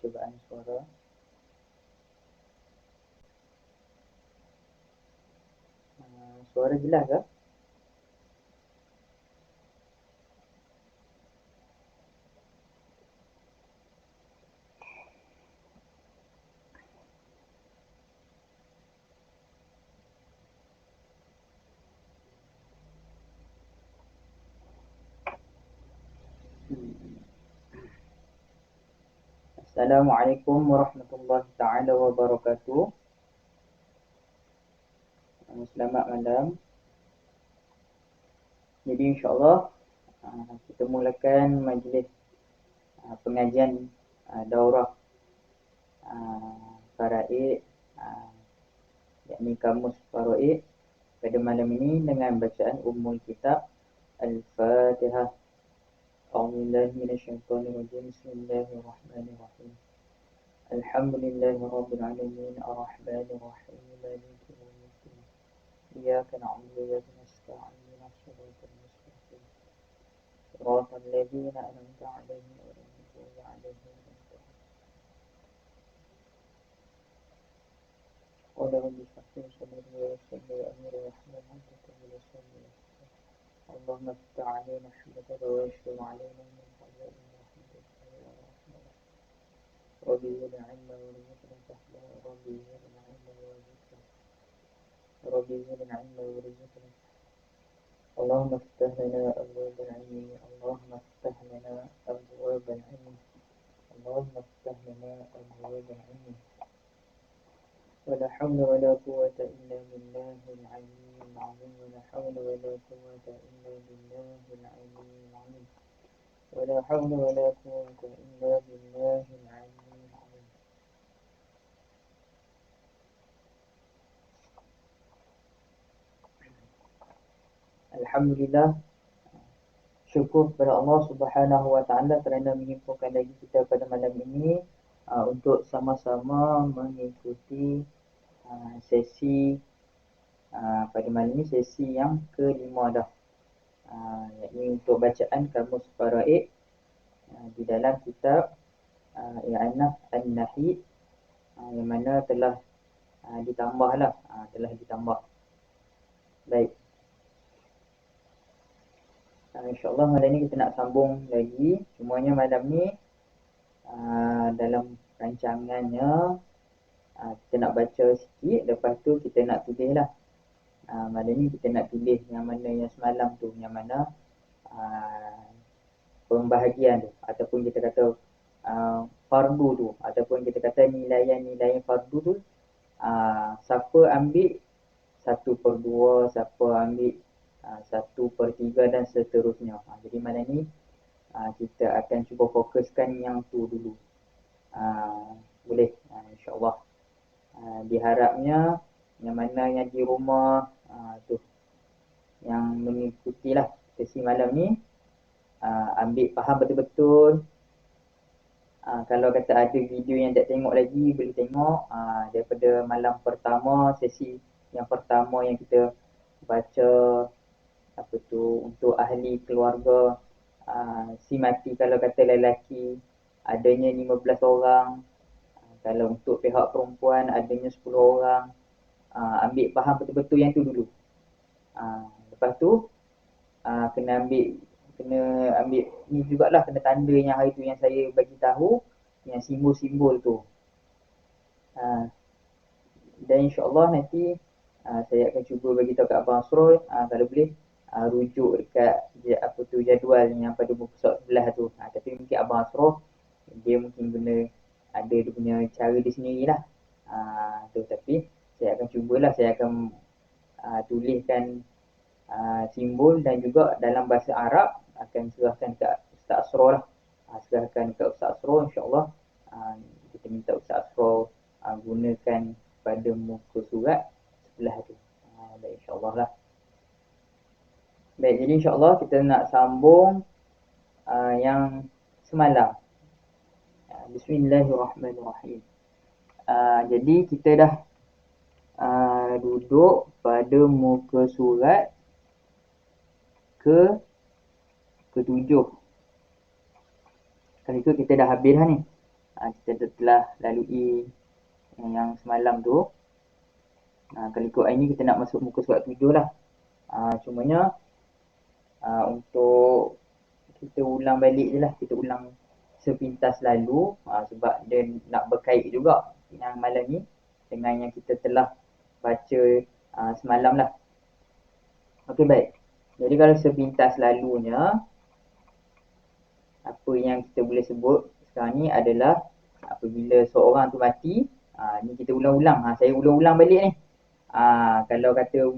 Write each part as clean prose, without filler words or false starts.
percubaan suara. Suara jelas ke? Assalamualaikum warahmatullahi taala wabarakatuh. Selamat malam. Jadi insya-Allah kita mulakan majlis pengajian daurah faraid, yakni kamus faraid pada malam ini dengan bacaan Ummul Kitab Al-Fatihah. A'udzubillahi minasyaitonir rajim. Bismillahirrahmanirrahim. Alhamdulillahi rabbil alamin arrahmanir rahim maliki yaumiddin. Iyyaka na'budu wa iyyaka nasta'in ihdinas siratal mustaqim. Shiratal ladzina an'amta 'alaihim ghairil maghdubi 'alaihim waladdallin. قل رب اشرح لي صدري ويسر لي امري واحلل عقدة من لساني يفقهوا قولي. اللهم افتح علينا حجتك ويسر علينا من خزائن رحمتك يا ارحم الراحمين. ربي زدنا علما وارزقنا فهما. ربي زدنا علما وارزقنا ربي زدنا علما وارزقنا. اللهم افتح لنا ابواب العلم. اللهم افتح لنا ابواب العلم. اللهم افتح لنا ابواب العلم. ولا حول ولا قوة إلا بالله العلي العظيم. ولا حول ولا قوة إلا بالله العلي العظيم. ولا حول ولا قوة إلا بالله العلي العظيم. Alhamdulillah, syukur kepada Allah Subhanahu wa taala kerana menghimpunkan lagi kita pada malam ini untuk sama-sama mengikuti sesi pada malam ini sesi yang kelima dah, yakni untuk bacaan kamus faraid di dalam kitab I'anah An-Nahid, yang mana telah ditambah. Baik, insyaAllah malam ni kita nak sambung lagi. Semuanya malam ni dalam rancangannya kita nak baca sikit, lepas tu kita nak tulis lah. Malam ni kita nak tulis yang mana yang semalam tu, yang mana pembahagian tu, ataupun kita kata fardu tu, ataupun kita kata nilaian fardu tu, siapa ambil 1/2, siapa ambil 1/3 dan seterusnya. Jadi malam ni kita akan cuba fokuskan yang tu dulu. Boleh, insyaAllah. Diharapnya yang mana yang di rumah tu yang mengikutilah sesi malam ni ambil faham betul-betul. Kalau kata ada video yang tak tengok lagi, boleh tengok daripada malam pertama, sesi yang pertama yang kita baca apa tu untuk ahli keluarga si mati. Kalau kata lelaki adanya 15 orang, kalau untuk pihak perempuan adanya 10 orang. Ambil faham betul-betul yang tu dulu. Lepas tu kena ambil ni jugalah, kena tanda yang hari tu yang saya bagi tahu, yang simbol-simbol tu. Dan insyaAllah nanti saya akan cuba bagi tahu kat Abang Asrul, kalau boleh rujuk dekat jadual yang pada buku surat sebelah tu. Tapi mungkin Abang Asrul dia mungkin ada dia punya cara dia sendirilah. Tu, tapi saya akan cubalah, saya akan tuliskan simbol dan juga dalam bahasa Arab akan serahkan ke Ustaz Asrul lah. Serahkan ke Ustaz Asrul, insyaAllah. Kita minta Ustaz Asrul gunakan pada muka surat sebelah tu. Baik, insyaAllah lah. Baik, jadi insyaAllah kita nak sambung yang semalam. Bismillahirrahmanirrahim. Jadi kita dah duduk pada muka surat ke-7. Kali tu kita dah habis lah ni. kita telah lalui yang semalam tu. Kalau ikut ini kita nak masuk muka surat 7 lah. Cumanya untuk kita ulang balik je lah, kita ulang sepintas lalu sebab dia nak berkait juga yang malam ni dengan yang kita telah baca semalam lah. Okey, baik. Jadi kalau sepintas lalunya, apa yang kita boleh sebut sekarang ni adalah apabila seorang tu mati, ni kita ulang-ulang. Saya ulang-ulang balik ni. Kalau kata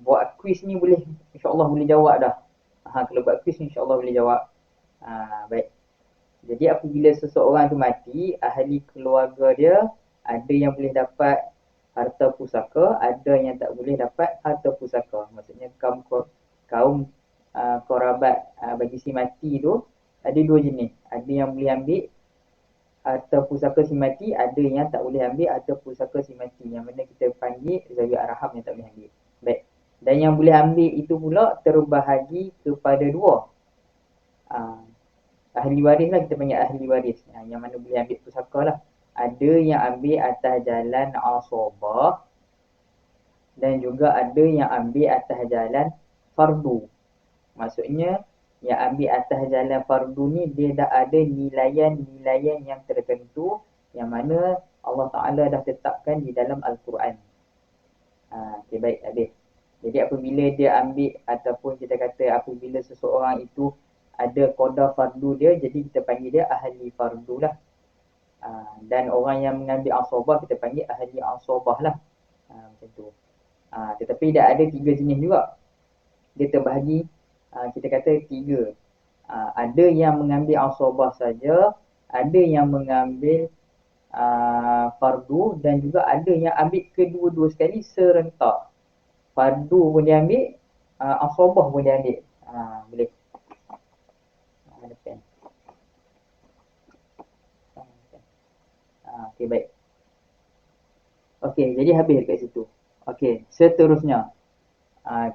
buat quiz ni boleh, insyaAllah boleh jawab dah. Kalau buat quiz ni insyaAllah boleh jawab. Baik. Jadi apabila seseorang tu mati, ahli keluarga dia ada yang boleh dapat harta pusaka, ada yang tak boleh dapat harta pusaka. Maksudnya kaum kerabat bagi si mati tu ada dua jenis. Ada yang boleh ambil harta pusaka si mati, ada yang tak boleh ambil harta pusaka si mati. Yang mana kita panggil zawi arham yang tak boleh ambil. Baik. Dan yang boleh ambil itu pula terbahagi kepada dua. Ahli waris lah, kita panggil ahli waris. Yang mana boleh ambil pusaka lah. Ada yang ambil atas jalan asabah dan juga ada yang ambil atas jalan fardu. Maksudnya yang ambil atas jalan fardu ni dia dah ada nilaian-nilaian yang tertentu yang mana Allah Ta'ala dah tetapkan di dalam Al-Quran. Okay, baik, habis. Jadi apabila dia ambil ataupun kita kata apabila seseorang itu ada qada fardu dia, jadi kita panggil dia ahli fardu lah. Dan orang yang mengambil asabah kita panggil ahli asabah lah. Macam tu. Tetapi dia ada tiga jenis juga. Dia terbahagi, kita kata tiga. Ada yang mengambil asabah saja, ada yang mengambil fardu dan juga ada yang ambil kedua-dua sekali serentak. Fardu pun dia ambil, asabah pun dia ambil. Boleh. Okey, baik. Okey, jadi habis dekat situ. Okey, seterusnya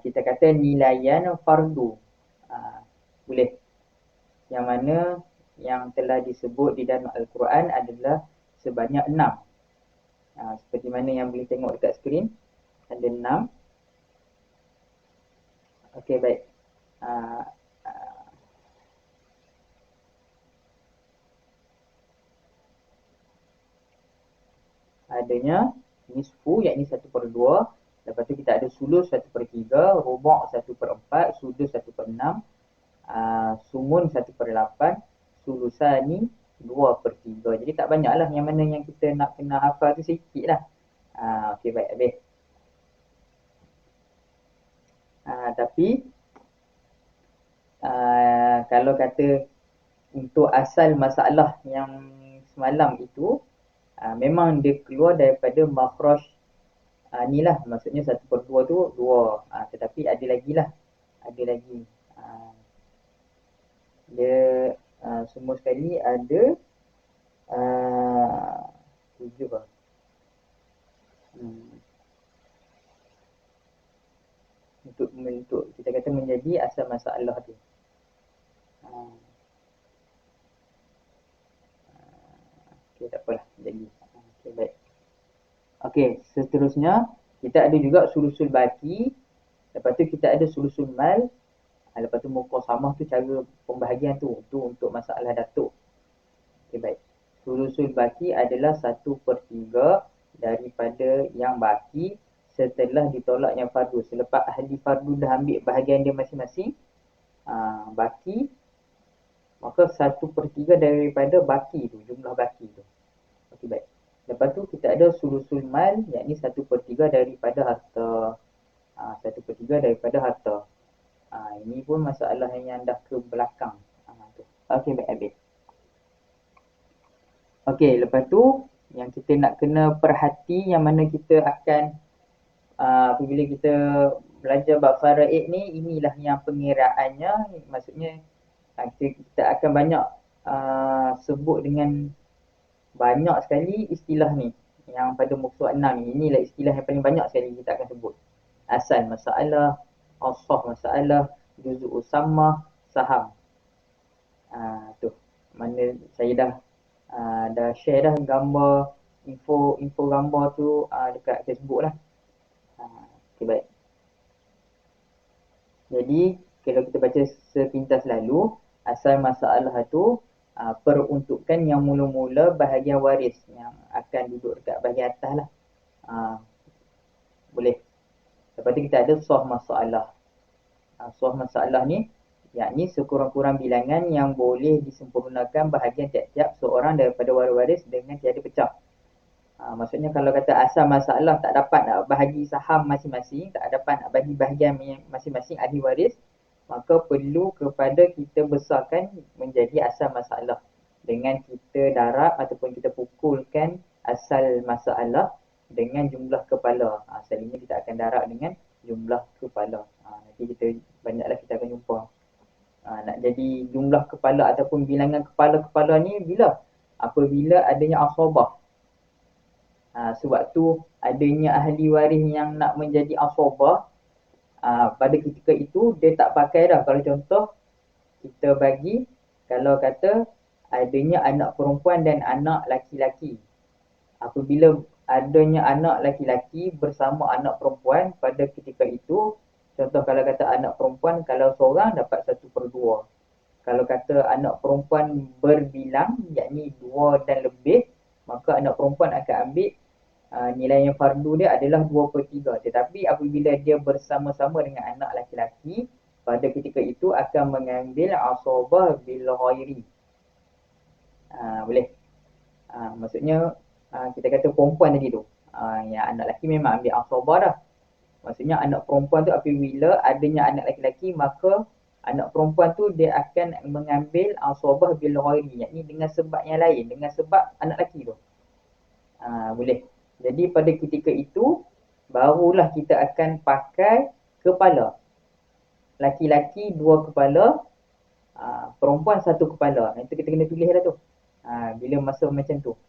kita kata nilaian fardu. Boleh. Yang mana yang telah disebut di dalam Al-Quran adalah sebanyak 6. Seperti mana yang boleh tengok dekat skrin. Ada 6. Okey, baik. Adanya nisfu, yakni 1/2. Lepas tu kita ada sulus 1/3, rubuk 1/4, sudus 1/6, sumun 1/8, sulusani 2/3. Jadi tak banyak lah, yang mana yang kita nak kena hafal tu sikit lah. Okey, baik, habis. Tapi kalau kata untuk asal masalah yang semalam itu, memang dia keluar daripada makhraj ni lah, maksudnya 1/2 tu 2. Tetapi ada lagi lah, ada lagi. Dia semua sekali ada 7 lah. Untuk kita kata menjadi asal masalah tu. Okey, tak apalah, jadi. Okey, baik. Okey, seterusnya kita ada juga sulusul baki. Lepas tu kita ada sulusul mal. Lepas tu muqasamah tu cara pembahagian tu untuk masalah datuk. Okey, baik. Sulusul baki adalah 1/3 daripada yang baki setelah ditolak yang fardu. Selepas ahli fardu dah ambil bahagian dia masing-masing, baki, maka 1/3 daripada baki tu, jumlah baki tu. Okey, baik. Lepas tu kita ada sulusul mal, yakni 1/3 daripada harta. 1/3 daripada harta. Ini pun masalah yang dah ke belakang. Okey, baik, habis. Okey, lepas tu yang kita nak kena perhati, yang mana kita akan apabila kita belajar bab faraid ni, inilah yang pengiraannya. Maksudnya kita akan banyak sebut dengan banyak sekali istilah ni yang pada muka surat 6 ni. Inilah istilah yang paling banyak sekali kita akan sebut. Asal masalah, asah masalah, juz'u samah, saham. Tu mana saya dah Dah share dah gambar, info gambar tu dekat Facebook lah. Okay, baik. Jadi kalau kita baca sepintas lalu, asal masalah tu peruntukan yang mula-mula bahagian waris yang akan duduk dekat bahagian atas lah. Boleh. Lepas tu kita ada soh masalah. Soh masalah ni yakni sekurang-kurang bilangan yang boleh disempurnakan bahagian tiap-tiap seorang daripada waris-waris dengan tiada pecah. Maksudnya kalau kata asal masalah tak dapat nak bahagi saham masing-masing, tak dapat nak bagi bahagian masing-masing ahli waris, maka perlu kepada kita besarkan menjadi asal masalah dengan kita darab ataupun kita pukulkan asal masalah dengan jumlah kepala. Selalunya kita akan darab dengan jumlah kepala. Nanti kita banyaklah kita akan jumpa. Nak jadi jumlah kepala ataupun bilangan kepala-kepala ni bila? Apabila adanya asabah. Sewaktu adanya ahli waris yang nak menjadi asabah, pada ketika itu dia tak pakai dah. Kalau contoh kita bagi, kalau kata adanya anak perempuan dan anak laki-laki, apabila adanya anak laki-laki bersama anak perempuan pada ketika itu, contoh kalau kata anak perempuan kalau seorang dapat 1/2, kalau kata anak perempuan berbilang yakni 2 dan lebih, maka anak perempuan akan ambil nilai yang fardu dia adalah 2/3. Tetapi apabila dia bersama-sama dengan anak laki-laki, pada ketika itu akan mengambil asabah bil ghairi. Boleh. Maksudnya kita kata perempuan tadi tu. Yang anak lelaki memang ambil asabah dah. Maksudnya anak perempuan tu apabila adanya anak lelaki, maka anak perempuan tu dia akan mengambil asabah bil ghairi, yakni dengan sebab yang lain, dengan sebab anak lelaki tu. Boleh. Jadi pada ketika itu barulah kita akan pakai kepala. Laki-laki 2 kepala, perempuan 1 kepala. Itu kita kena tulis dah tu. Bila masa macam tu.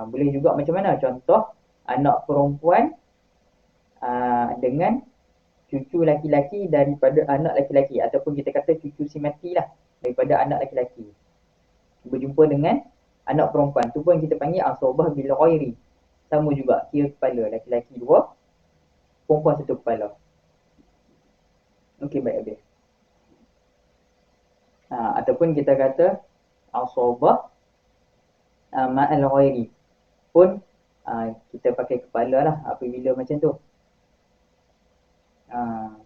Boleh juga macam mana? Contoh anak perempuan dengan cucu laki-laki daripada anak laki-laki, ataupun kita kata cucu si mati lah daripada anak laki-laki berjumpa dengan anak perempuan, tu pun kita panggil asabah bil ghairi. Sama juga, kira kepala, laki-laki 2, perempuan 1 kepala. Okey, baik habis. Ataupun kita kata asabah ma'al ghairi pun kita pakai kepala lah apabila macam tu.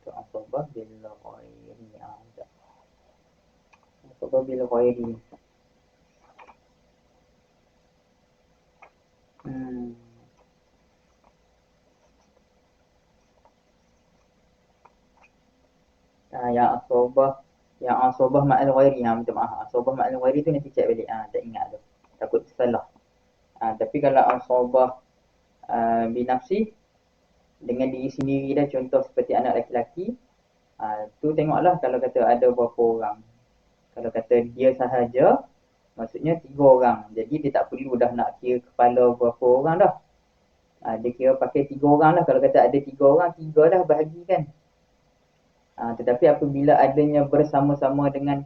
Tu asabah bil ghairi. Asabah bil ghairi. Yang asabah ma'al ghairi, minta maaf, asabah ma'al ghairi tu nanti cek balik, tak ingat tu, takut salah. Tapi kalau asabah binafsi dengan diri sendiri dah, contoh seperti anak lelaki, tu tengoklah kalau kata ada berapa orang. Kalau kata dia sahaja, maksudnya 3 orang, jadi dia tak perlu dah nak kira kepala berapa orang dah. Dia kira pakai 3 orang lah. Kalau kata ada 3 orang, 3 dah bahagikan. Tetapi apabila adanya bersama-sama dengan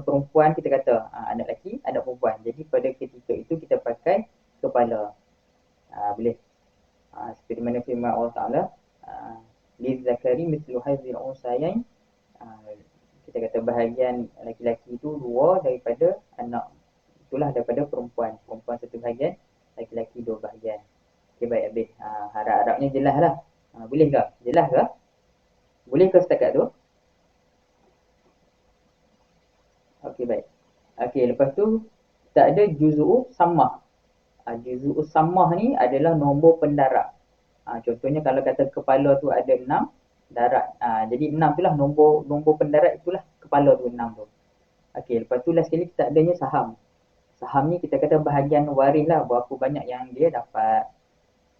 perempuan, kita kata anak lelaki, anak perempuan. Jadi pada ketika itu kita pakai kepala. Boleh. Seperti mana firman Allah Ta'ala, lizzakari mislu hadzil unsayain. Kita kata bahagian lelaki-lelaki itu 2 daripada anak, itulah daripada perempuan. Perempuan 1 bahagian, lelaki-lelaki 2 bahagian. Okay, baik habis. Harap-harapnya jelas lah. Boleh ke? Jelas ke? Boleh ke setakat tu? Okey, baik. Okey, lepas tu kita ada juz'u sammah. Juz'u sammah ni adalah nombor pendarab. Contohnya kalau kata kepala tu ada 6, darat. Jadi 6 tu lah nombor pendarat, itulah kepala tu 6 tu. Okey, lepas tu last sekali kita adanya saham. Saham ni kita kata bahagian waris lah, berapa banyak yang dia dapat.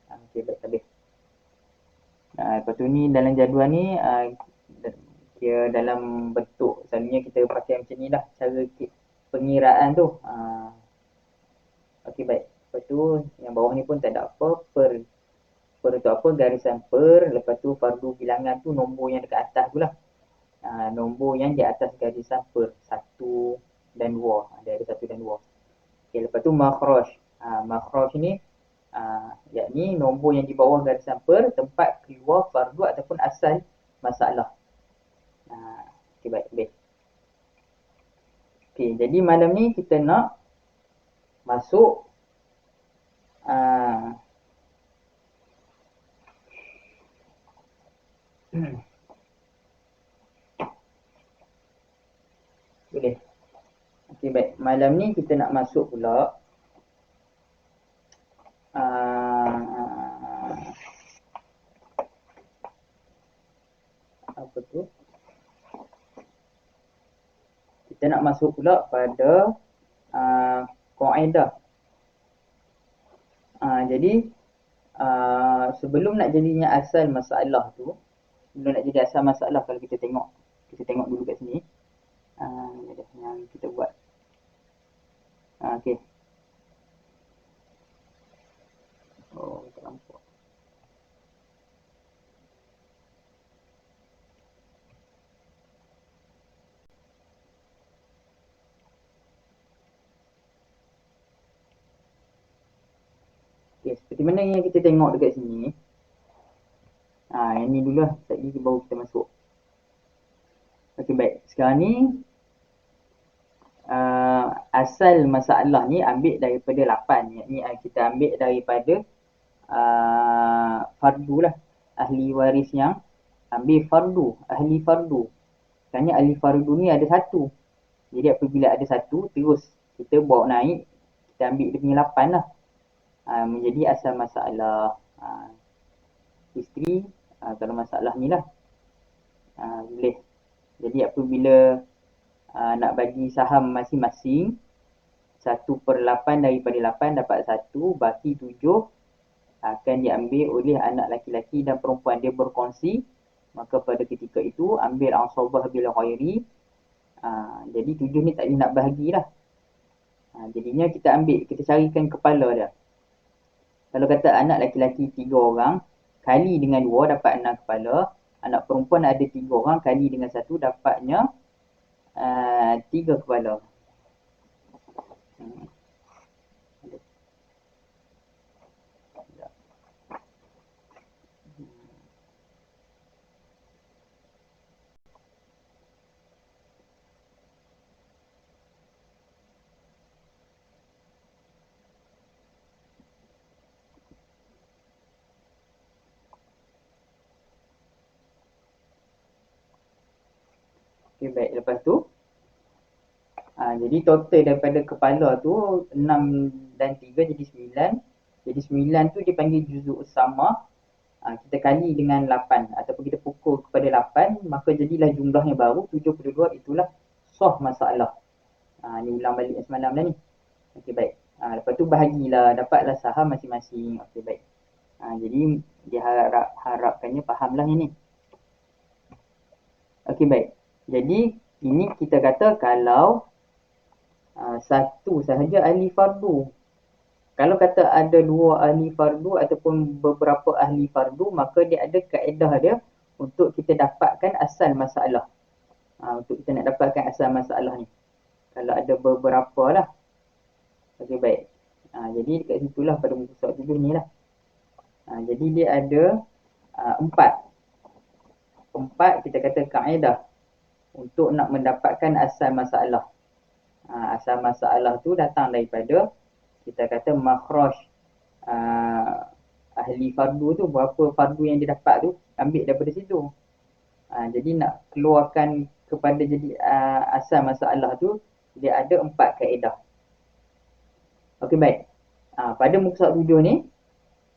Okey, baik habis. Lepas tu ni dalam jadual ni kira dalam bentuk, selalunya kita pakai macam ni lah cara pengiraan tu. Okey, baik. Lepas tu yang bawah ni pun tak ada apa, per tu apa, garisan per, lepas tu fardu bilangan tu nombor yang dekat atas tu lah. Nombor yang di atas garisan per, 1 dan 2. Dia ada 1 dan 2. tu makhraj. Makhraj ni yakni nombor yang di bawah garisan per tempat keluar fardu ataupun asal masalah. Okey, baik. Okey, jadi malam ni kita nak masuk boleh. Okey, baik. Malam ni kita nak masuk pula apa tu? Kita nak masuk pula pada kaedah. Jadi sebelum nak jadinya asal masalah tu, sebelum nak jadi asal masalah, kalau kita tengok dulu kat sini. Yang kita buat. Okey. Oh, tak nampak. Okay, seperti mana yang kita tengok dekat sini. Yang ni dulu lah. Sekejap ni baru kita masuk. Okey, baik. Sekarang ni asal masalah ni ambil daripada 8. Yakni kita ambil daripada fardu lah. Ahli waris yang ambil fardu. Ahli fardu. Sekarang ni ahli fardu ni ada satu. Jadi apabila ada satu, terus kita bawa naik. Kita ambil dia punya 8 lah. Menjadi asal masalah. Isteri kalau masalah ni lah. Boleh. Jadi apabila nak bagi saham masing-masing, 1/8 daripada 8 dapat 1, baki 7 akan diambil oleh anak laki-laki dan perempuan. Dia berkongsi, maka pada ketika itu ambil ansabah bil ghairi. Jadi 7 ni tak boleh nak bahagilah. Jadinya kita ambil, kita carikan kepala dia. Kalau kata anak laki-laki 3 orang, kali dengan 2 dapat 6 kepala. Anak perempuan ada 3 orang, kali dengan 1 dapatnya 3 kepala. Okay, baik. Lepas tu, jadi total daripada kepala tu 6 dan 3 jadi 9. Jadi 9 tu dipanggil juzuk sama. Kita kali dengan 8 ataupun kita pukul kepada 8, maka jadilah jumlahnya baru 72. Itulah sah masalah. Ni ulang balik semalam dah ni. Okey, baik. Lepas tu bahagilah, dapatlah saham masing-masing. Okey, baik. Jadi diharapkannya fahamlah yang ni. Okey, baik. Jadi ini kita kata kalau satu sahaja ahli fardu. Kalau kata ada 2 ahli fardu ataupun beberapa ahli fardu, maka dia ada kaedah dia untuk kita dapatkan asal masalah. Untuk kita nak dapatkan asal masalah ni. Kalau ada beberapa lah. Okey, baik. Jadi dekat situlah pada muka surat 7 ni lah. Jadi dia ada 4. 4 kita kata kaedah untuk nak mendapatkan asal masalah. Asal masalah tu datang daripada kita kata makhraj ahli fardu tu, berapa fardu yang dia dapat tu ambil daripada situ. Jadi nak keluarkan kepada jadi asal masalah tu, dia ada 4 kaedah. Okey, baik. Pada muka surat 7 ni,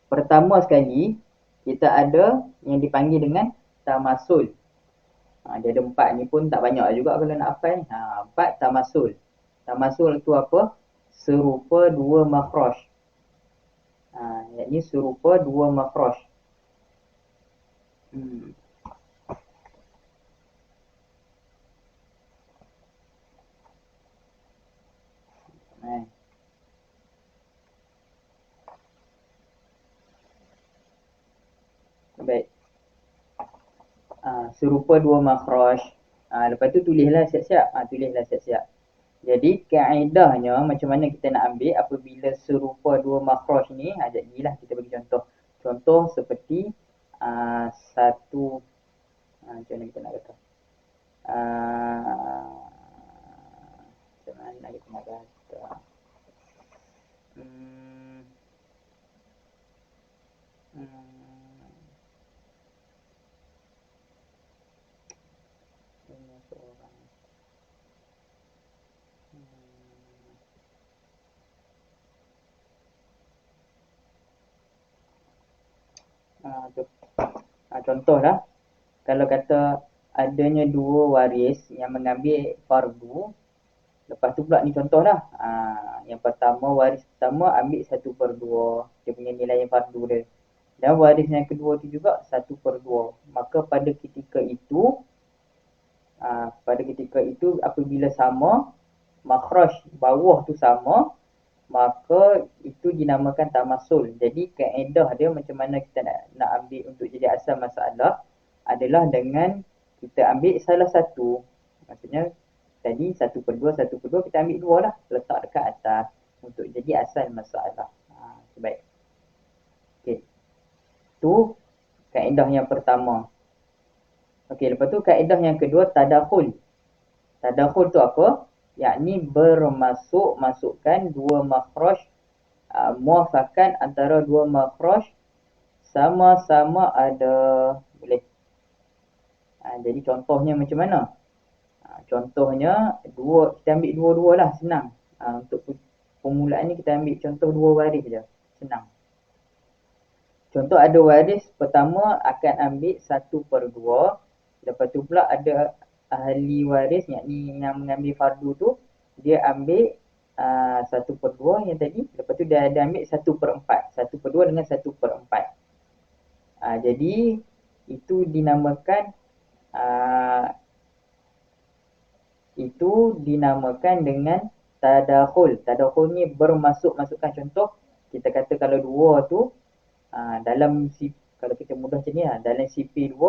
pertama sekali kita ada yang dipanggil dengan tamasul. Dia ada 4 ni pun tak banyak juga kalau nak hafal ni. 4 tamasul. Tamasul tu apa? Serupa 2 makhraj. Yakni serupa 2 makhraj. Baik. Serupa 2 makhraj. Lepas tu tulislah siap-siap. Tulislah siap-siap. Jadi kaedahnya macam mana kita nak ambil apabila serupa dua makhraj ni, jadilah kita bagi contoh. Contoh seperti satu, macam mana kita nak kata? Macam mana kita nak kata? Hmm, ini seorang. Contohlah, kalau kata adanya dua waris yang mengambil fardu, lepas tu pula ni contoh lah. Yang pertama, waris pertama ambil 1/2 dia punya nilai yang fardu dia. Dan waris yang kedua tu juga 1/2. Maka pada ketika itu apabila sama, makhraj bawah tu sama, maka itu dinamakan tamasul. Jadi kaedah dia macam mana kita nak ambil untuk jadi asal masalah adalah dengan kita ambil salah satu. Maksudnya tadi 1/2 kita ambil dua lah, letak dekat atas untuk jadi asal masalah. Baik. Okey. Tu kaedah yang pertama. Okey, lepas tu kaedah yang kedua tadakhul. Tadakhul tu apa? Yakni masukkan dua makhraj, muafakan antara dua makhraj sama-sama ada. Boleh. Jadi contohnya macam mana? Contohnya kita ambil dua-dua lah, senang. Untuk permulaan ni kita ambil contoh dua waris je, senang. Contoh ada waris pertama akan ambil 1/2. Lepas tu pula ada ahli waris yakni yang mengambil fardu tu, dia ambil 1/2 yang tadi. Lepas tu dia ada ambil 1/4. 1/2 dengan 1/4. Jadi itu dinamakan dengan tadakhul. Tadakhul ni bermasuk-masukkan. Contoh, kita kata kalau dua tu dalam kalau kita mudah macam ni dalam CP2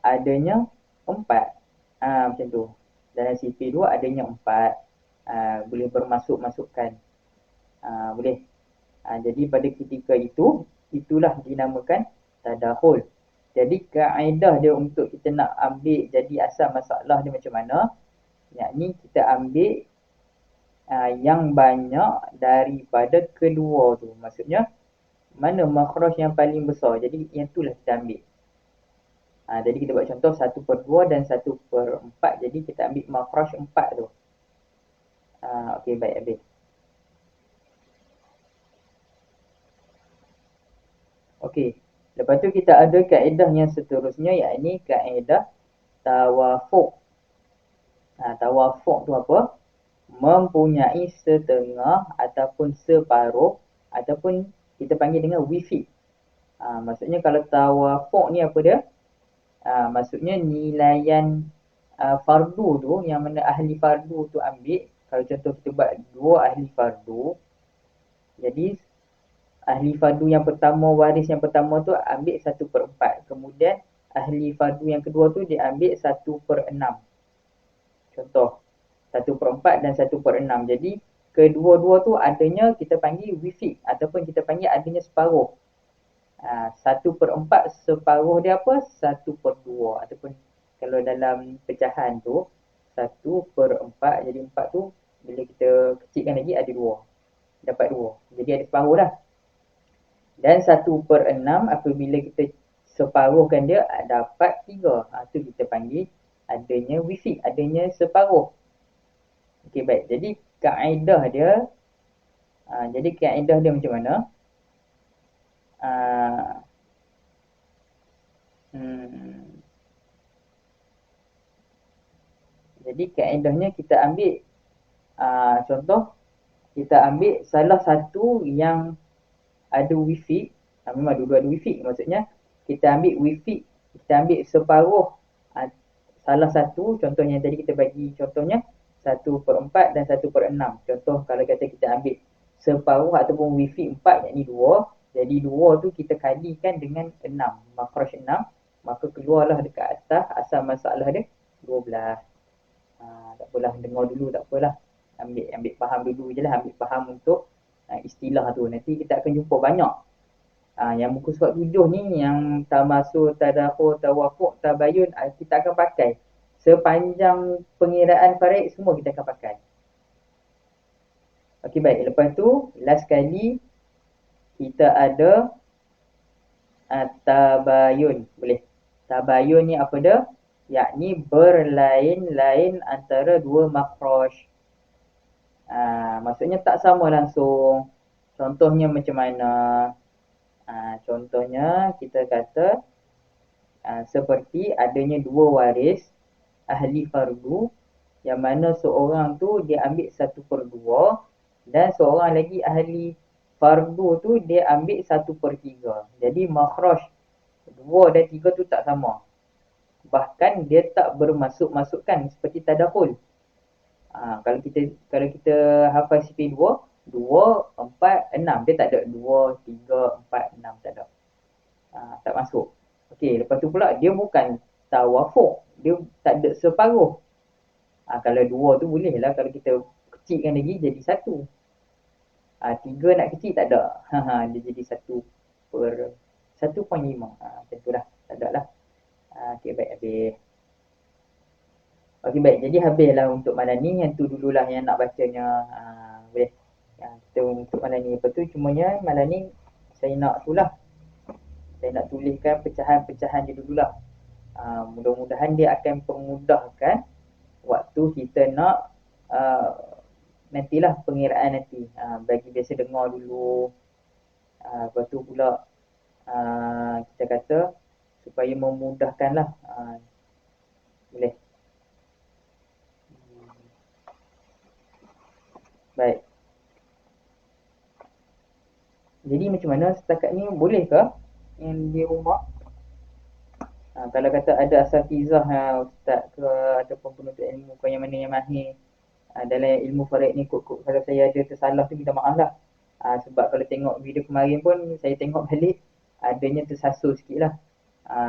adanya 4. Macam tu. Dalam CP2 adanya 4. Boleh bermasuk-masukkan. Boleh. Jadi pada ketika itulah dinamakan tadakhul. Jadi kaedah dia untuk kita nak ambil jadi asal masalah dia macam mana? Yakni kita ambil yang banyak daripada kedua tu. Maksudnya mana makhraj yang paling besar. Jadi yang itulah kita ambil. Jadi kita buat contoh 1/2 dan 1/4. Jadi kita ambil makhraj 4 tu. Okey, baik, habis. Okey. Lepas tu kita ada kaedah yang seterusnya, yakni kaedah tawafuq. Tawafuq tu apa? Mempunyai setengah ataupun separuh ataupun kita panggil dengan wifi. Maksudnya kalau tawafuq ni apa dia? Maksudnya nilaian fardu tu, yang mana ahli fardu tu ambil. Kalau contoh kita buat dua ahli fardu, jadi ahli fardu yang pertama, waris yang pertama tu ambil 1/4. Kemudian ahli fardu yang kedua tu dia ambil 1/6. Contoh 1/4 dan 1/6. Jadi kedua-dua tu adanya kita panggil wifi ataupun kita panggil adanya separuh. 1/4 separuh dia apa? 1/2. Ataupun kalau dalam pecahan tu 1/4, jadi 4 tu bila kita kecilkan lagi ada 2. Dapat 2. Jadi ada separuh dah. Dan 1/6 apabila kita separuhkan dia dapat 3. Tu kita panggil adanya wifi, adanya separuh. Okey, baik. Jadi kaedah dia macam mana? Jadi kaedahnya kita ambil contoh, kita ambil salah satu yang ada wifi. Memang dua-dua ada wifi. Maksudnya kita ambil wifi, kita ambil separuh salah satu. Contohnya tadi kita bagi contohnya 1/4 dan 1/6. Contoh kalau kata kita ambil separuh ataupun wifi 4, yakni 2. Jadi 2 tu kita kalikan dengan 6, makhraj 6. Maka keluarlah dekat atas asal masalah dia 12. Tak apalah, dengar dulu tak apalah. Ambil faham dulu je lah, ambil faham untuk istilah tu. Nanti kita akan jumpa banyak. Yang muka surat 7 ni, yang tamasul, tadakhul, tawafuq, tabayun, kita akan pakai. Sepanjang pengiraan faraid semua kita akan pakai. Okey, baik. Lepas tu, last kali kita ada tabayun. Boleh. Tabayun ni apa dah? Yakni berlain-lain antara dua makhraj. Maksudnya tak sama langsung. Contohnya macam mana? Contohnya kita kata seperti adanya dua waris ahli fardu, yang mana seorang tu dia ambil 1/2 dan seorang lagi ahli fardu tu dia ambil 1/3. Jadi makhraj 2 dan 3 tu tak sama. Bahkan dia tak bermasuk-masukkan seperti tadakhul. Kalau kita hafal CP 2, 2, 4, 6. Dia tak ada 2, 3, 4, 6. Tak ada. Tak masuk. Okey, lepas tu pula dia bukan tawafuq. Dia tak ada separuh. Kalau 2 tu boleh lah. Kalau kita kecilkan lagi jadi 1. 3 nak kecil tak ada. Dia jadi 1/1.5. Macam tu lah. Tak ada lah. Okey, baik, habis. Okey, baik. Jadi habislah untuk malam ni. Yang tu dululah yang nak bacanya. Boleh. Kita untuk malam ni. Lepas tu cumanya malam ni saya nak tu lah. Saya nak tuliskan pecahan-pecahan dia dululah. Mudah-mudahan dia akan memudahkan waktu kita nak nantilah pengiraan nanti. Bagi biasa dengar dulu. Lepas tu pula kita kata supaya memudahkanlah. Boleh. Baik. Jadi macam mana setakat ni, boleh ke yang di rumah? Kalau kata ada asatizah ustaz ke ataupun penuntut ilmu ke yang mana yang mahir dalam ilmu faraid ni, kalau saya ada tersalah tu minta maaf lah. Sebab kalau tengok video kemarin pun saya tengok balik adanya tersasul sikit lah.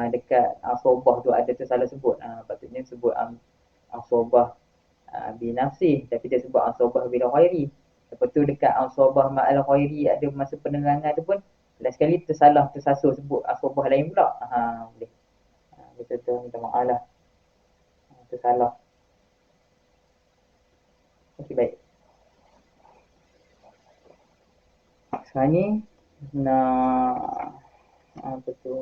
Dekat Sobah tu ada tersalah sebut. Patutnya sebut Sobah binafsih, tapi dia sebut Sobah bin Khairi. Lepas tu dekat Sobah ma'al Khairi ada masa penerangan tu pun last sekali tersasul sebut Sobah lain pula. Boleh. Kita minta maaf lah. Tersalah. Okey, baik. Sekarang ni nak apa tu,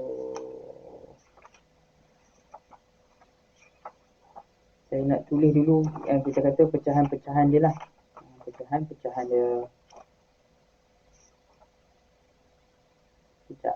saya nak tulis dulu yang kita kata pecahan-pecahan dia lah. Pecahan-pecahan dia. Sekejap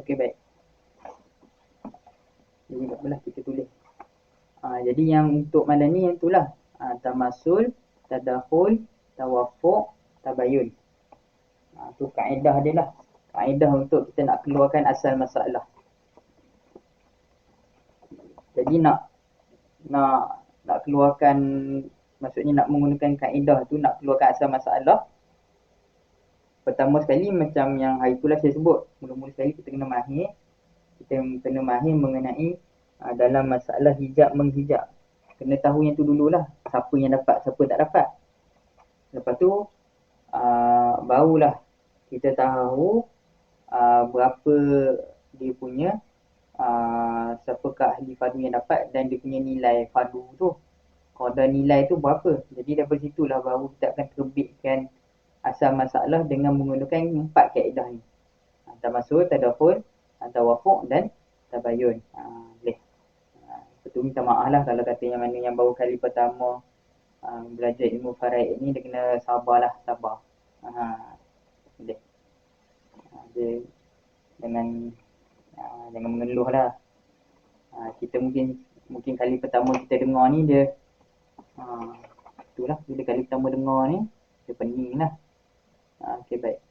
Okey, baik. Jadi tak apalah, kita tulis. Jadi yang untuk malam ni yang itulah. Tamasul, tadakhul, tawafuq, tabayun. Tu kaedah dia lah. Kaedah untuk kita nak keluarkan asal masalah. Jadi nak keluarkan, maksudnya nak menggunakan kaedah tu, nak keluarkan asal masalah. Pertama sekali macam yang hari itulah saya sebut, mula-mula sekali kita kena mahir. Kita kena mahir mengenai dalam masalah hijab menghijab. Kena tahu yang tu dululah, siapa yang dapat, siapa tak dapat. Lepas tu barulah kita tahu berapa dia punya siapakah ahli fardu yang dapat dan dia punya nilai fardu tu. Qadar nilai tu berapa. Jadi daripada situlah baru kita akan terbitkan asal masalah dengan menggunakan 4 kaedah ni. Tamasul, tadakhul, tawafuq dan tabayun. Boleh. Betul, minta maaf lah kalau kata yang mana yang baru kali pertama belajar ilmu faraid ni, dia kena sabar lah, sabar. Boleh. Dia dengan jangan mengeluh lah. Kita mungkin kali pertama kita dengar ni dia itulah, bila kali pertama dengar ni dia pening lah. Okay, baik.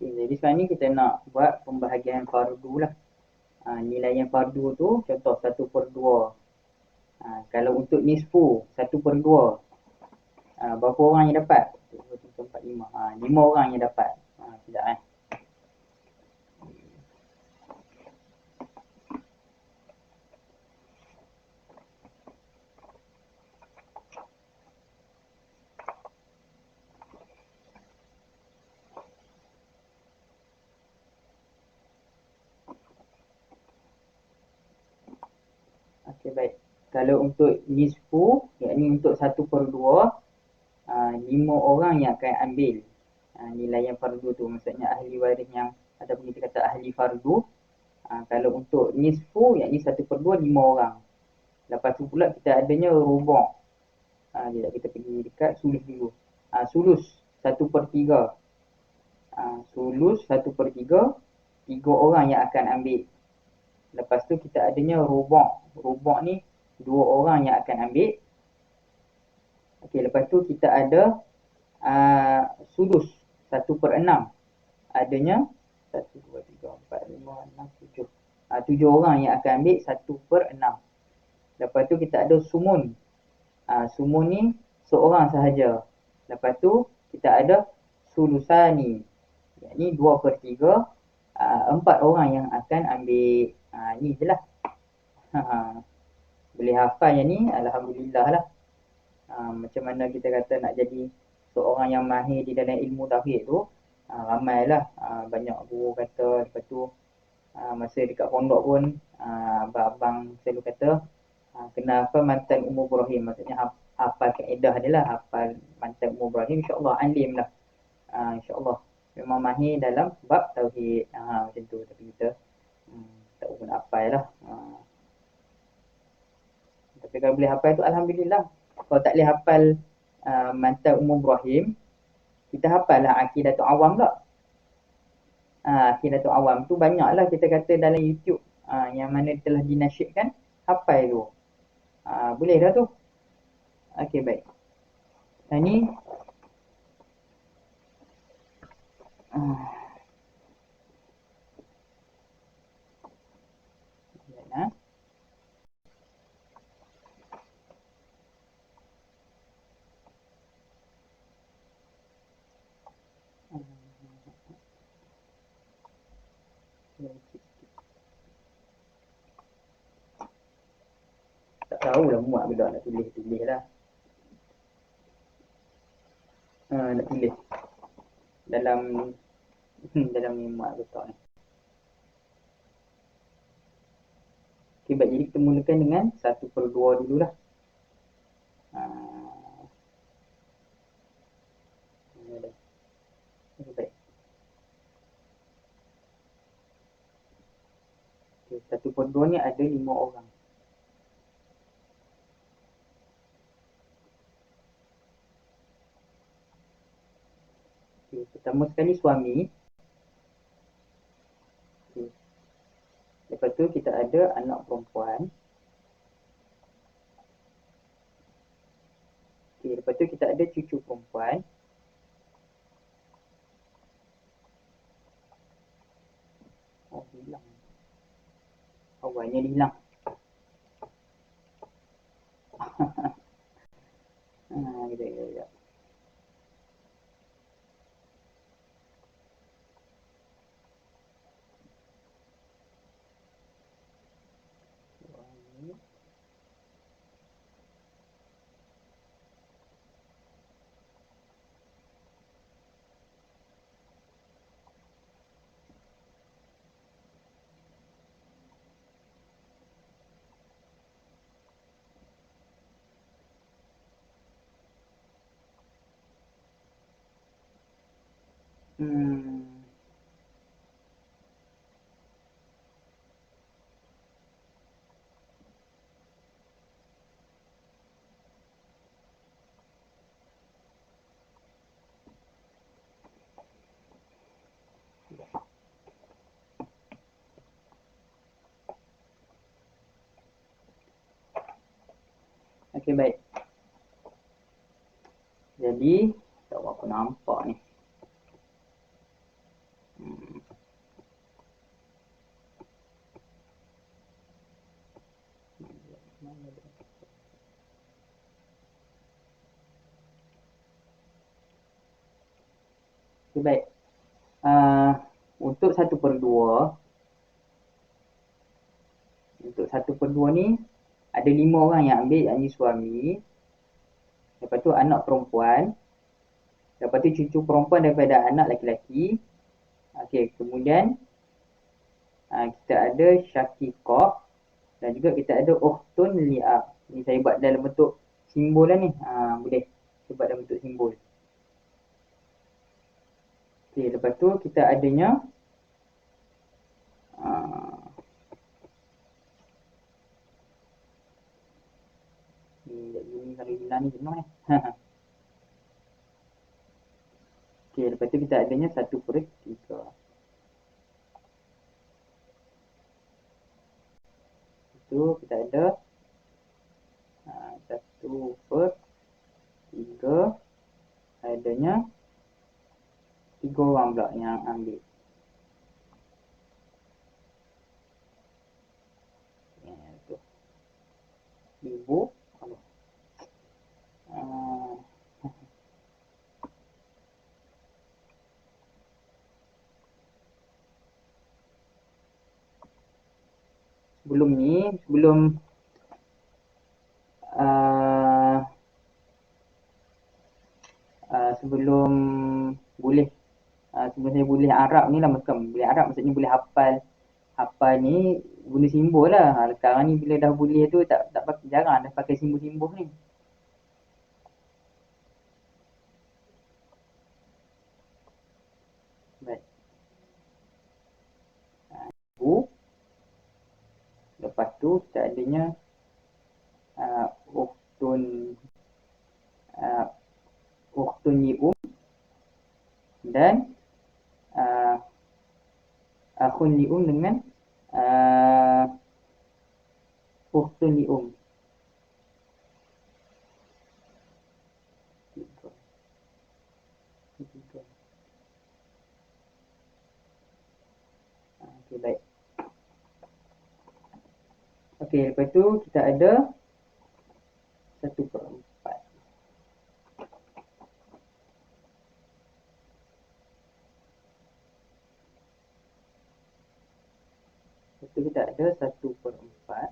Okay, jadi sekarang ni kita nak buat pembahagian fardu lah. Nilaian fardu tu contoh 1/2. Kalau untuk nisfu 1/2, berapa orang yang dapat? 1, 2, 3, 4, 5. 5 orang yang dapat. Sekejap Okay, baik. Kalau untuk nisfu, yakni untuk 1/2, 5 orang yang akan ambil nilaian fardu tu. Maksudnya ahli waris yang ataupun kita kata ahli fardu. Kalau untuk nisfu, yakni 1/2, 5 orang. Lepas tu pula kita adanya rubuk. Kita pergi dekat sulus dulu. Sulus 1/3. Sulus 1/3, 3 orang yang akan ambil. Lepas tu kita adanya rubuk. Rubuk ni 2 orang yang akan ambil. Okey, lepas tu kita ada sudus 1/6. Adanya 1, 2, 3, 4, 5, 6, 7. 7 orang yang akan ambil 1/6. Lepas tu kita ada sumun. Sumun ni seorang sahaja. Lepas tu kita ada sulusani. Yakni 2/3. 4 orang yang akan ambil. Ni je lah. Boleh hafal yang ni, alhamdulillah lah. Macam mana kita kata nak jadi seorang yang mahir di dalam ilmu tauhid tu, ramailah. Banyak guru kata. Lepas tu masa dekat pondok pun abang-abang selalu kata kena hafal mantan umur Ibrahim. Maksudnya hafal kaedah dia lah, hafal mantan umur Ibrahim, insyaAllah alim lah. InsyaAllah memang mahir dalam bab tauhid. Macam tu. Tapi kita tak pun hafal lah. Tapi kalau boleh hafal tu alhamdulillah. Kalau tak boleh hafal mantan umur Ibrahim, kita hafal lah Aqidatul Awam tak? Aqidatul Awam tu banyaklah kita kata dalam YouTube yang mana telah dinasyidkan, hafal tu. Boleh dah tu. Okey, baik. Ni tak tahulah muat ke tak nak tulis lah. Nak tulis dalam dalam ni muat ke tak ni. Okay, baik. Jadi kita mulakan dengan 1/2 dululah. Baik. Okay, 1/2 ni ada 5 orang. Okay, pertama sekali suami. Okay. Lepas tu kita ada anak perempuan. Okay, lepas tu kita ada cucu perempuan. Oh, hilang. Awalnya hilang. Kejap. Hmm. Okey, baik. Jadi, tak apa nampak ni. Hmm. Okay, baik. Untuk 1/2, untuk 1/2 ni ada 5 orang yang ambil, yang ni suami, lepas tu anak perempuan, lepas tu cucu perempuan daripada anak lelaki-lelaki. Okey, kemudian kita ada syakikah dan juga kita ada ukhtun li'ab. Ni saya buat dalam bentuk simbol lah ni. Boleh saya buat dalam bentuk simbol. Okey, lepas tu kita adanya ni kalau hilang ni jenuh ni. Okey, lepas tu kita adanya 1/3. Itu kita ada 1/3 adanya 3 orang pula yang ambil. Tu. Ibu. Sebelum ni, sebelum boleh sebelum saya boleh Arab ni lah, bukan boleh Arab, maksudnya boleh hafal ni guna simbol lah. Sekarang ni bila dah boleh tu tak pakai, jarang dah pakai simbol-simbol ni. Baik. Ibu. Lepas tu kita adanya ukhtun li'um dan akhun li'um dengan ukhtun li'um. Okey, baik. Okey, lepas tu kita ada 1/4. Lepas tu kita ada 1/4.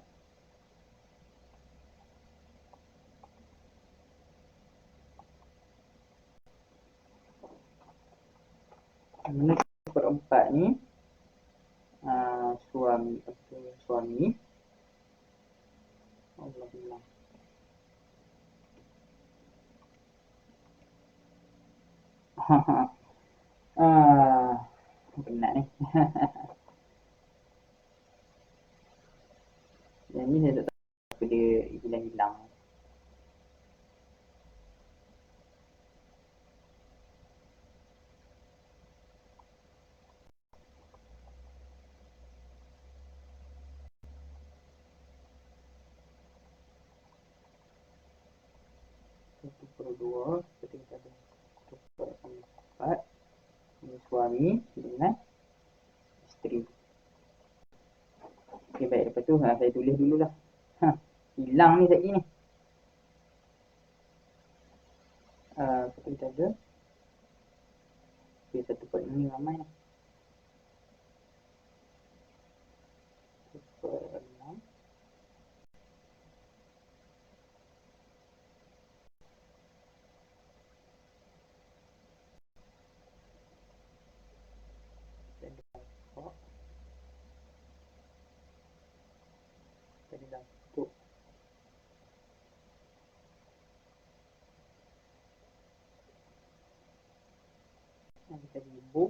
Ini 1/4 ni suami Allah bilang penat ni. Yang ni saya tak tahu apa dia hilang-hilang. Satu per dua, kita ada 1/4. Ini suami dengan isteri. Okey, baik. Lepas tu saya tulis dululah. Hilang ni sekejap ni. Kita ada. Okey, 1/6 ni ramai ni. 1/6. Jadi dah tutup. Kita ibu.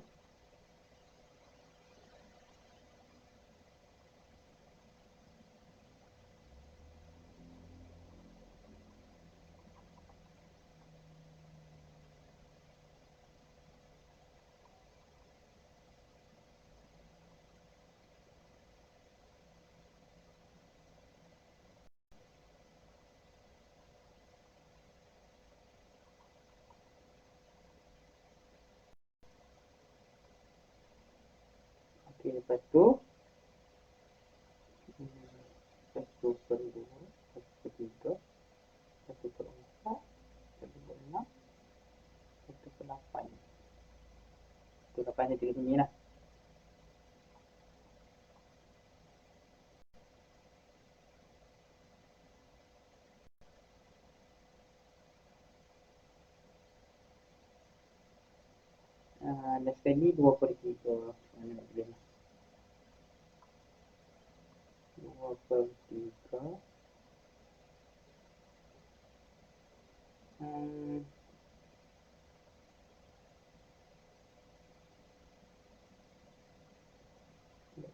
Okey, lepas tu 1/2, 1/3, 1/4, 1/6, 1/8. 1/8 saya tulis sini lah. Last sekali 2/3. Mana nak tulis? 2/3.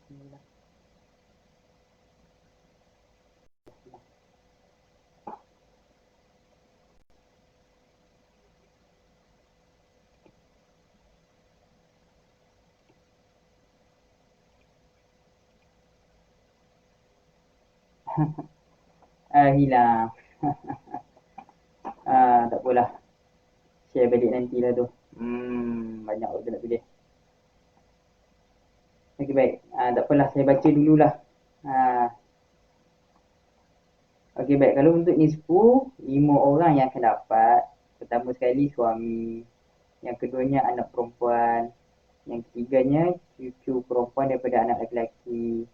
Sini lah. Hilang. Tak apalah. Share balik nantilah tu. Banyak waktu nak tulis. Okey, baik. Tak apalah, saya baca dululah. Okey, baik. Kalau untuk nisfu, 5 orang yang akan dapat. Pertama sekali suami. Yang keduanya anak perempuan. Yang ketiganya cucu perempuan daripada anak lelaki.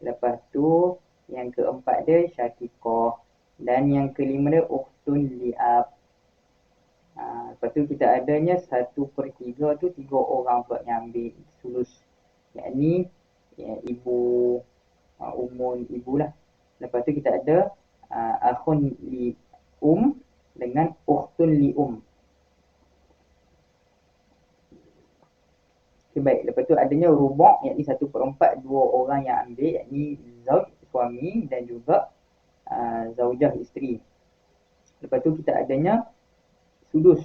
Lepas tu yang keempat dia syaqiqah. Dan yang kelima dia ukhtun li'ab. Lepas tu kita adanya 1/3 tu 3 orang pula yang ambil sulus. Yakni ibu, umun ibu lah. Lepas tu kita ada akhun li dengan ukhtun li Okay, baik. Lepas tu adanya rubuk, yakni 1/4 2 orang yang ambil, yakni zauj suami dan juga zaujah isteri. Lepas tu kita adanya sudus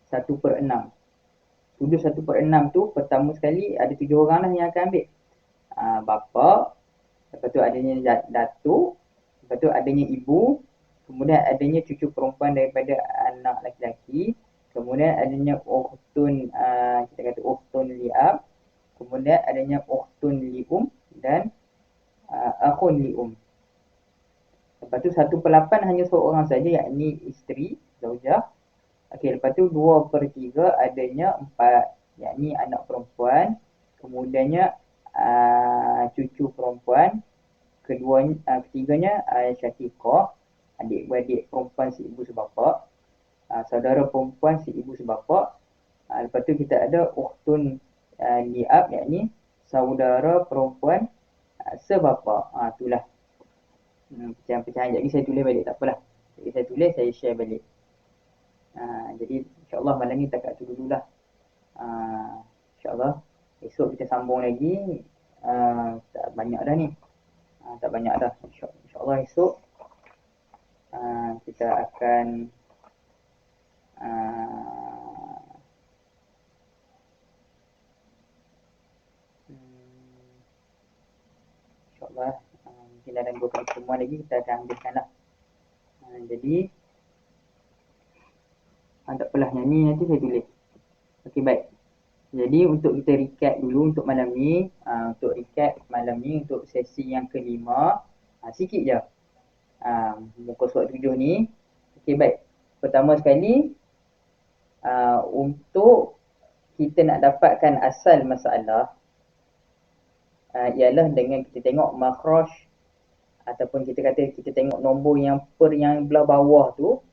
1/6. Sudus 1/6 tu pertama sekali ada 7 orang lah yang akan ambil. Bapa, lepas tu adanya datuk, lepas tu adanya ibu, kemudian adanya cucu perempuan daripada anak lelaki, kemudian adanya ukhtun, kita kata ukhtun li'ab, kemudian adanya ukhtun li'um dan akhun li'um. Lepas tu 1/8 hanya seorang saja, yakni isteri, zaujah. Okey, lepas tu 2/3 adanya 4, yakni anak perempuan, kemudiannya cucu perempuan, ketiganya syaqiqah, adik-beradik perempuan si ibu sebapa, saudara perempuan si ibu sebapa. Lepas tu kita ada ukhtun li'ab, yakni saudara perempuan sebapa. Itulah pecahan-pecahan. Jadi saya tulis balik, tak apalah. Jadi saya tulis, saya share balik. Jadi insyaAllah malam ni takat tu dululah. InsyaAllah esok kita sambung lagi. Tak banyak dah ni. Tak banyak dah. InsyaAllah esok kita akan InsyaAllah mungkin dalam 2 kali pertemuan lagi kita akan ambilkan lah. Jadi tak apalah, yang ni nanti saya tulis. Okey, baik. Jadi untuk kita recap dulu untuk malam ni. Untuk recap malam ni untuk sesi yang kelima, sikit je muka surat 7 ni. Okey, baik. Pertama sekali, untuk kita nak dapatkan asal masalah, ialah dengan kita tengok makhraj, ataupun kita kata kita tengok nombor yang yang belah bawah tu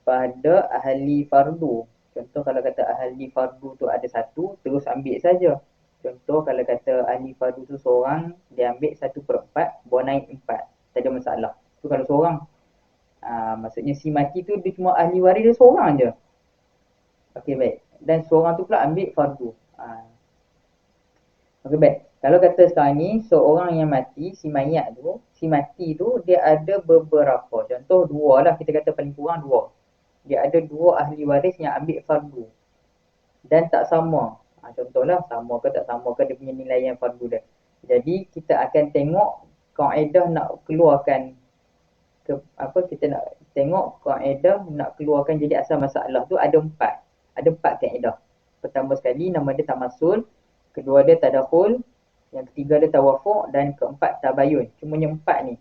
pada ahli fardu. Contoh kalau kata ahli fardu tu ada 1, terus ambil saja. Contoh kalau kata ahli fardu tu seorang, dia ambil 1/4, buat naik 4, tak ada masalah. Tu kalau seorang. Maksudnya si mati tu dia cuma ahli waris dia seorang je. Okey, baik. dan seorang tu pula ambil fardu. Okey, baik. Kalau kata sekarang ni seorang yang mati, si mayat tu, si mati tu dia ada beberapa. Contoh dua lah, kita kata paling kurang dua. Dia ada dua ahli waris yang ambil fardu dan tak sama. Contohlah sama ke tak sama ke dia punya nilaian fardu dia. Jadi kita akan tengok kaedah nak keluarkan kita nak tengok kaedah nak keluarkan jadi asal masalah tu ada empat. Ada empat kaedah. Pertama sekali nama dia tamasul, kedua dia tadakhul, yang ketiga dia tawafuq dan keempat tabayun. Cumanya empat ni.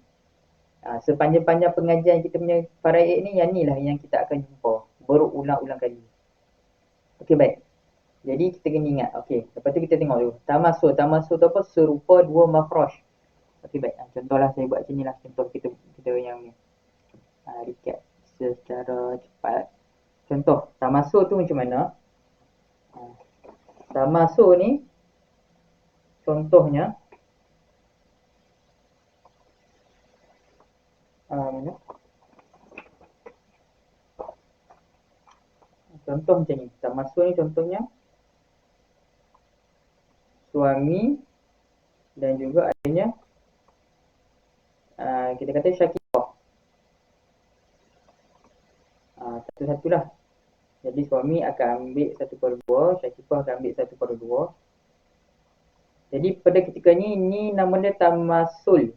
Sepanjang-panjang pengajian kita punya faraid ni yang ni lah yang kita akan jumpa berulang-ulang kali. Okey, baik. Jadi kita kena ingat. Okey, lepas tu kita tengok dulu. Tamasul. Tamasul tu apa? Serupa dua mafrosh. Okey, baik. Contohlah saya buat sini lah. Contoh kita yang ni. Recap secara cepat. Contoh, tamasul tu macam mana? Tamasul ni contohnya mana? Contoh macam ni. Tamasul ni contohnya suami dan juga adanya kita kata syakifah. Satu-satulah. Jadi suami akan ambil 1/2, syakifah akan ambil 1/2. Jadi pada ketika ni nama dia tamasul.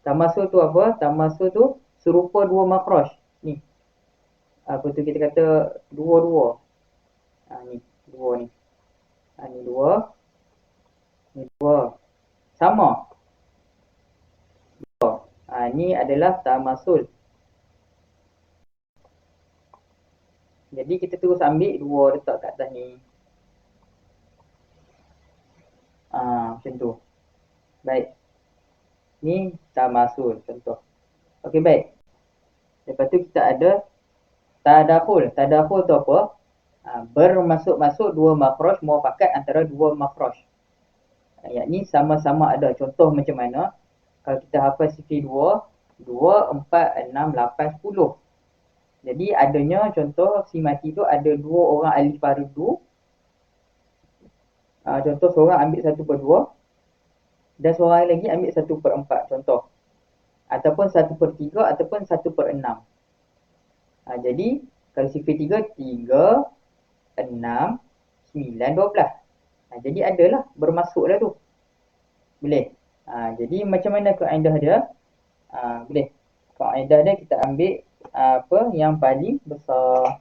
Tamasul tu apa? Tamasul tu serupa dua makrosh. Ni. Apa tu kita kata dua-dua. Ni dua ni. Ni dua. Ni dua. Sama. Ni adalah tamasul. Jadi kita terus ambil dua letak kat atas ni. Macam tu. Baik. Ni tamasul contoh. Okey, baik. Lepas tu kita ada tadakhul. Tadakhul tu apa? Bermasuk-masuk dua makrosh muafakat antara dua makrosh. Yakni sama-sama ada. Contoh macam mana? Kalau kita hafal sifir 2, 2, 4, 6, 8, 10. Jadi adanya contoh si mati tu ada dua orang ahli fardu. Contoh seorang ambil 1/2 dan seorang lagi ambil 1/4 contoh. Ataupun 1/3 ataupun 1/6. Jadi kalau sifir 3, 3, 6, 9, 12. Jadi adalah bermasuklah tu. Boleh. Jadi macam mana kaedah dia? Boleh. Kaedah dia kita ambil yang paling besar.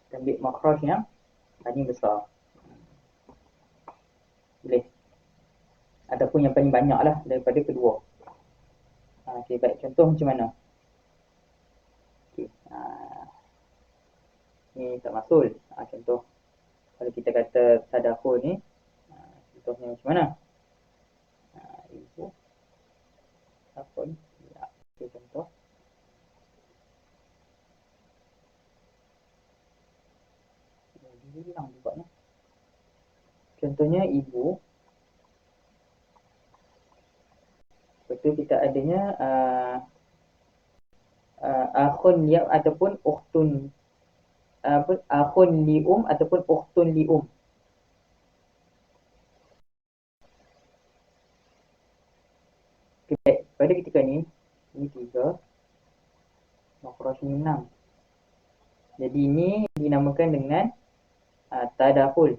Kita ambil makrosh yang paling besar. Boleh. Ataupun yang paling banyak lah daripada kedua. Okey, baik. Contoh macam mana? Okey. Ni tak masuk. Contoh. Kalau kita kata tadakhul ni. Contohnya macam mana? Ibu. Apa ni? Okey, contoh. Hilang juga ni. Contohnya ibu. Betul kita adanya akhun liam ataupun ukhtun akhun lium ataupun ukhtun lium. Okay, pada ketika ni 3, makrosh ni 6. Jadi ini dinamakan dengan tadakhul.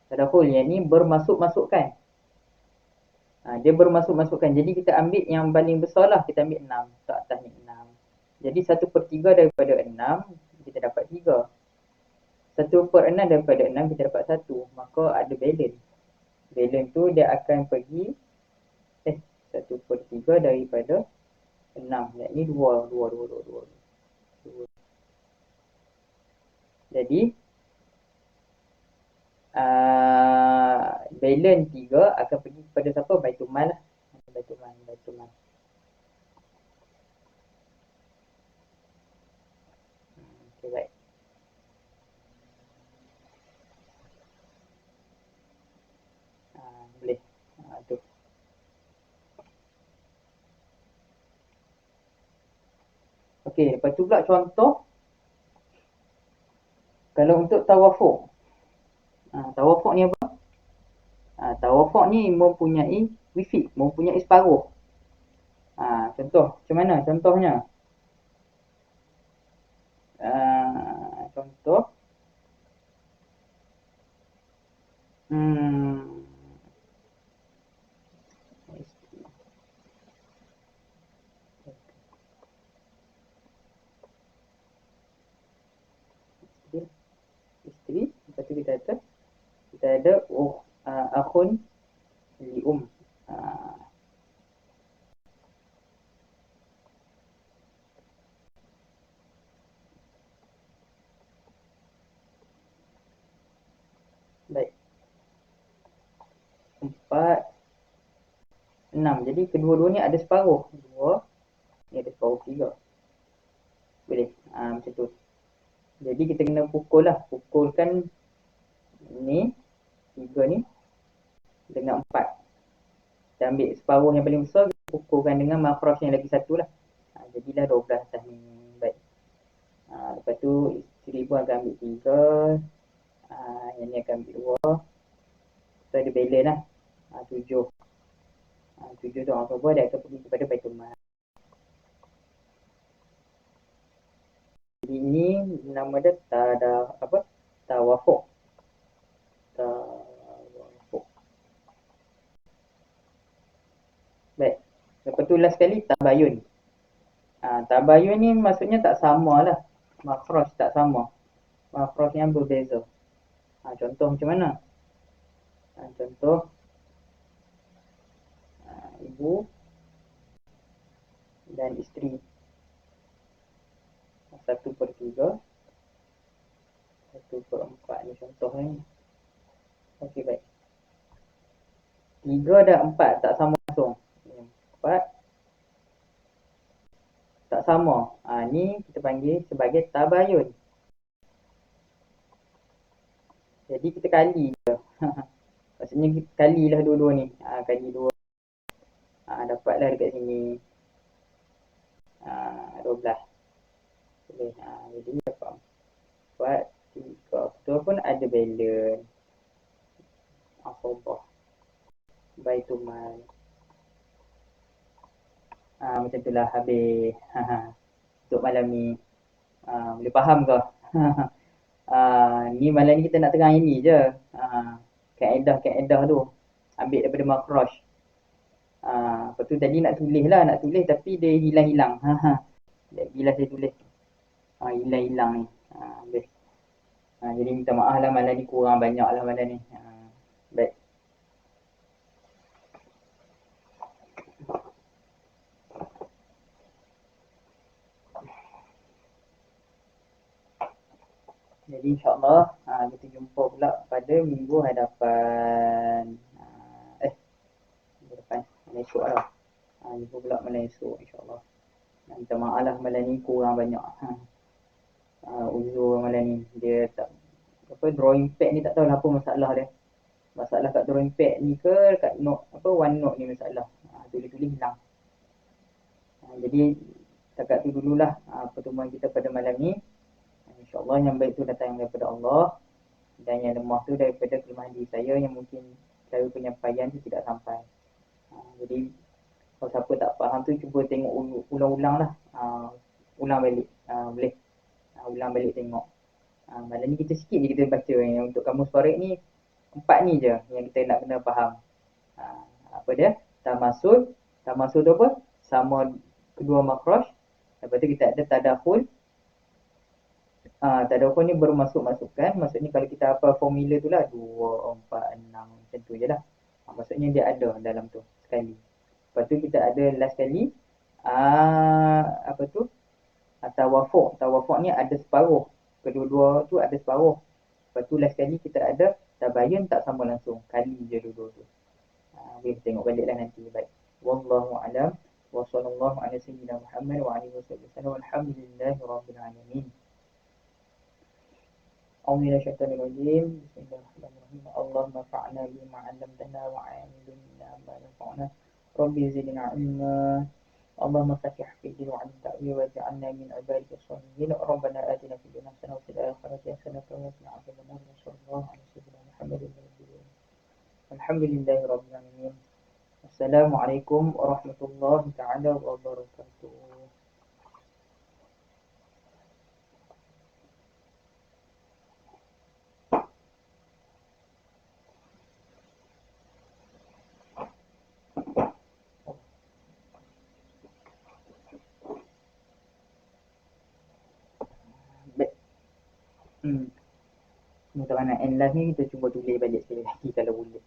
Tadakhul yang ni bermasuk-masukkan. Dia bermasuk-masukkan. Jadi kita ambil yang paling besar lah. Kita ambil 6. Kat atas ni 6. Jadi 1/3 daripada 6, kita dapat 3. 1/6 daripada 6, kita dapat 1. Maka ada balance. Balance tu dia akan pergi 1/3 daripada 6. Yang ni 2. Jadi balance 3 akan pergi kepada siapa? Baitul Mal lah. Baitul Mal. Okay, baik. Boleh. Tu. Okey, lepas tu pula contoh kalau untuk tawafuk. Tawafuk ni apa? Tawafuk ni mempunyai wifi, mempunyai separuh. Contoh, macam mana contohnya? Contoh, hmm, isteri, lepas tu kita ada akhun li Ah, Baik, 4, 6. Jadi kedua-dua ni ada separuh. 2, ni ada separuh 3. Boleh. Macam tu. Jadi kita kena pukul lah. Pukulkan ni, 3 ni dengan 4. Kita ambil separuh yang paling besar, kita pukulkan dengan makros yang lagi satu lah. Jadilah 12 atas ni. Baik. Lepas tu isteri pun akan ambil 3. Yang ni akan ambil 2. So ada balance lah. 7. 7 tu orang tua dia akan pergi kepada Baitul Mal. Jadi ini nama dia tawafuk. Tawafuk. Baik. Lepas tu last sekali tabayun. Tabayun ni maksudnya tak sama lah. Makros tak sama. Makros yang berbeza. Contoh macam mana? Contoh ibu dan isteri 1/3, 1/4 ni contoh ni. Okey, baik. 3 dan 4 tak sama langsung. 4 tak sama. Ni kita panggil sebagai tabayun. Jadi kita kali je. Maksudnya kita kalilah dua-dua ni. Kali 2. Dapatlah dekat sini 12. Boleh. Jadi dapat 4, 3. Betul pun ada balance. Asabah. Baitul Mal. Macam tu lah habis. Untuk malam ni. Boleh faham ke? Ni malam ni kita nak terang ini je. Kaedah-kaedah tu. Ambil daripada makrosh. Lepas tu tadi nak tulis lah. Nak tulis tapi dia hilang-hilang. Bila saya tulis. Hilang-hilang ni. Habis. Jadi minta maaf lah malam ni kurang banyak lah malam ni. Baik. Jadi insyaAllah kita jumpa pula pada minggu hadapan. Minggu depan. Malam esok lah. Jumpa pula malam esok insyaAllah. Minta maaf lah malam ni kurang banyak. Uzur malam ni. Dia tak drawing pad ni tak tahu lah apa masalah dia. Masalah kat drawing pad ni ke kat note OneNote ni masalah. Tulis-tulis hilang. Jadi setakat tu dululah pertemuan kita pada malam ni. InsyaAllah yang baik tu datang daripada Allah. Dan yang lemah tu daripada kelemahan diri saya yang mungkin cara penyampaian tu tidak sampai. Jadi kalau siapa tak faham tu cuba tengok ulang-ulang lah. Ulang balik. Boleh. Ulang balik tengok. Malam ni kita sikit je kita baca. Yang untuk kamus Farid ni 4 ni je yang kita nak kena faham. Apa dia? Tamasul. Tamasul tu apa? Sama kedua makrosh. Lepas tu kita ada tadakhul. Tadakhul ni bermasuk-masukkan. Maksudnya kalau kita apa formula tu lah 2, 4, 6 macam tu je lah. Maksudnya dia ada dalam tu sekali. Lepas tu kita ada last sekali apa tu? Tawafuk. Tawafuk ni ada separuh. Kedua-dua tu ada separuh. Lepas tu last sekali kita ada tabayun tak sama langsung. Kali je dua-dua tu. Boleh tengok balik lah nanti. Baik. Wallahu a'lam. Wa sallallahu ala sayyidina Muhammad wa alihi wasallam. Walhamdulillahi rabbil alamin. أعوذ بالله من الشيطان الرجيم بسم الله الرحمن الرحيم اللهم انفعنا بما علمتنا وعلمنا ما ينفعنا ربي زدنا علما اللهم فتح في الدين وعلم تأويل واجعلنا من عبادك الصالحين. ربنا آتنا في الدنيا حسنة وفي الآخرة حسنة وقنا عذاب النار. وصلى الله على سيدنا محمد الحمد لله رب العالمين. السلام عليكم ورحمة الله تعالى وبركاته. Baik. Untuk anak N live ni kita cuba tulis balik sekali lagi kalau boleh.